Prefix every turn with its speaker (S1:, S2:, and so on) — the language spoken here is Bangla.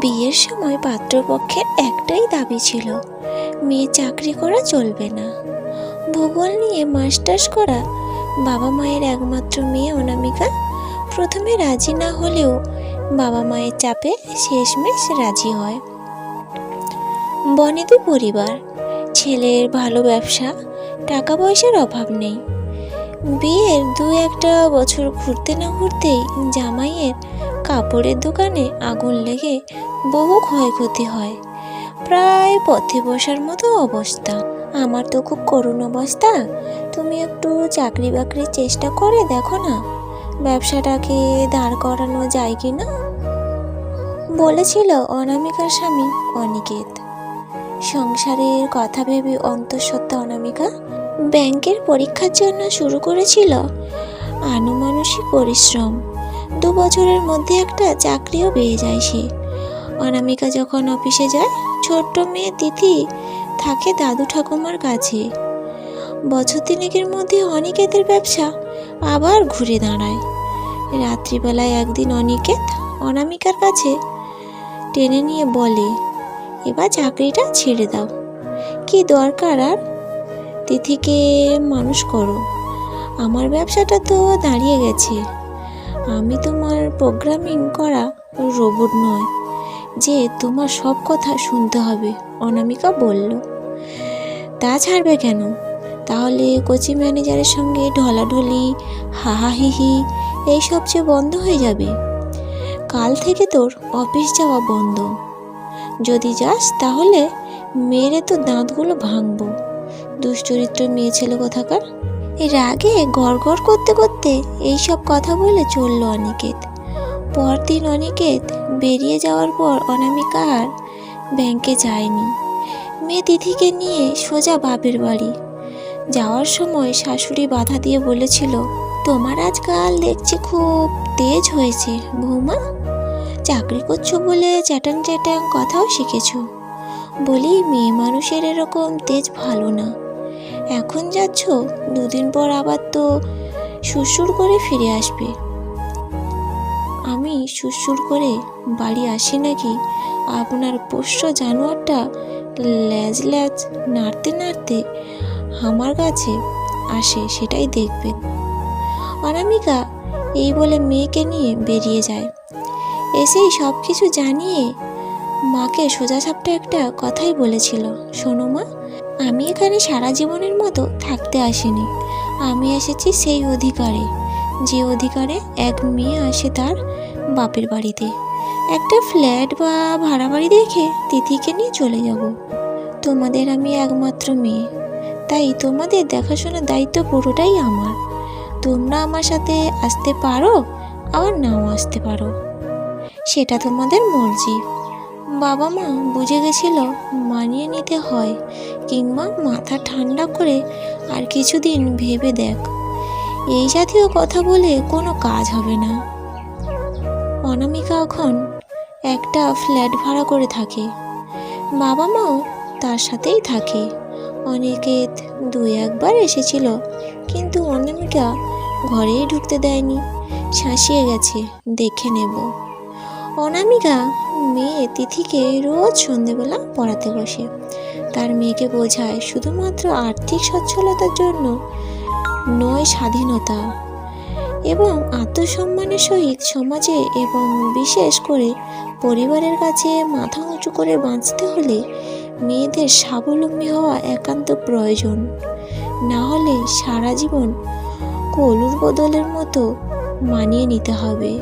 S1: বিয়ের সময় পাত্রপক্ষের একটাই দাবি ছিল, মেয়ে চাকরি করা চলবে না। ভূগোল নিয়ে মাস্টার্স করা বাবা মায়ের একমাত্র মেয়ে অনামিকা প্রথমে রাজি না হলেও বাবা মায়ের চাপে শেষমেশ রাজি হয়। বনেদি পরিবার, ছেলের ভালো ব্যবসা, টাকা পয়সার অভাব নেই। বিয়ের একটা বছর ঘুরতে না ঘুরতেই জামাইয়ের কাপড়ের দোকানে আগুন লেগে বহু ক্ষয়ক্ষতি হয়, প্রায় পথে বসার মতো অবস্থা। আমার তো খুব করুণ অবস্থা, তুমি একটু চাকরি বাকরির চেষ্টা করে দেখো না, ব্যবসাটাকে দাঁড় করানো যায় কি না, বলেছিল অনামিকার স্বামী অনিকেত। সংসারের কথা ভেবে অন্তঃসত্ত্বা অনামিকা ব্যাংকের পরীক্ষার জন্য শুরু করেছিল আনুমানুষিক পরিশ্রম। 2 বছরের মধ্যে একটা চাকরিও পেয়ে যায় সে। অনামিকা যখন অফিসে যায়, ছোট্ট মেয়ে তিথি থাকে দাদু ঠাকুমার কাছে। বছর 3 মধ্যে অনিকেতের ব্যবসা আবার ঘুরে দাঁড়ায়। রাত্রিবেলায় একদিন অনিকেত অনামিকার কাছে টেনে নিয়ে বলে, এবার চাকরিটা ছেড়ে দাও, কি দরকার আর, তিথিকে মানুষ করো, আমার ব্যবসাটা তো দাঁড়িয়ে গেছে। আমি তোমার প্রোগ্রামিং করা রোবট নয় যে তোমার সব কথা শুনতে হবে, অনামিকা বলল। তা ছাড়বে কেন? তাহলে কোচিং ম্যানেজারের সঙ্গে ঢলাঢলি, হাহাহিহি এইসব যে বন্ধ হয়ে যাবে। কাল থেকে তোর অফিস যাওয়া বন্ধ। যদি যাস তাহলে মেরে তো দাঁতগুলো ভাঙবো। দুশ্চরিত্র মেয়ে ছেলে কোথাকার। এর আগে গড়গড় করতে করতে এইসব কথা বলে চলল অনিকেত। পরদিন অনিকেত বেরিয়ে যাওয়ার পর অনামিকা আর ব্যাংকে যায়নি। মেয়ে তিথিকে নিয়ে সোজা বাপের বাড়ি। যাওয়ার সময় শাশুড়ি বাধা দিয়ে বলেছিল, তোমার আজকাল দেখছি খুব তেজ হয়েছে বৌমা, চাকরি করছো বলে চ্যাটাং চ্যাটাং কথাও শিখেছো। বলি মেয়ে মানুষের এরকম তেজ ভালো না। এখন যাচ্ছ, 2 দিন পর আবার তো সুরসুর করে ফিরে আসবে। আমি সুরসুর করে বাড়ি আসি নাকি আপনার পোষ্য জানোয়ারটা ল্যাজ ল্যাজ নাড়তে নাড়তে আমার কাছে আসে, সেটাই দেখবেন। অনামিকা এই বলে মেয়েকে নিয়ে বেরিয়ে যায়। এসেই সব কিছু জানিয়ে মাকে সোজাসাপটা একটা কথাই বলেছিল, শোনো মা, আমি এখানে সারা জীবনের মতো থাকতে আসিনি। আমি এসেছি সেই অধিকারে, যে অধিকারে এক মেয়ে আসে তার বাপের বাড়িতে। একটা ফ্ল্যাট বা ভাড়া বাড়ি দেখে তিথিকে নিয়ে চলে যাব। তোমাদের আমি একমাত্র মেয়ে, তাই তোমাদের দেখাশোনার দায়িত্ব পুরোটাই আমার। তোমরা আমার সাথে আসতে পারো, আবার নাও আসতে পারো, সেটা তোমাদের মর্জি। বাবা মা বুঝে গেছিল মানিয়ে নিতে হয়, কিংবা মাথা ঠান্ডা করে আর কিছুদিন ভেবে দেখ, এই জাতীয় কথা বলে কোনো কাজ হবে না। অনামিকা এখন একটা ফ্ল্যাট ভাড়া করে থাকে, বাবা মাও তার সাথেই থাকে। অনিকেত 2-1বার এসেছিল, কিন্তু অনামিকা ঘরেই ঢুকতে দেয়নি, শাঁসিয়ে গেছে, দেখে নেব। অনামিকা মেয়ে তিথিকে রোজ সন্ধেবেলা পড়াতে বসে। তার মেয়েকে বোঝায় শুধুমাত্র আর্থিক সচ্ছলতার জন্য নয়, স্বাধীনতা এবং আত্মসম্মানের সহিত সমাজে এবং বিশেষ করে পরিবারের কাছে মাথা উঁচু করে বাঁচতে হলে মেয়েদের স্বাবলম্বী হওয়া একান্ত প্রয়োজন। না হলে সারা জীবন কলুর বদলের মতো মানিয়ে নিতে হবে।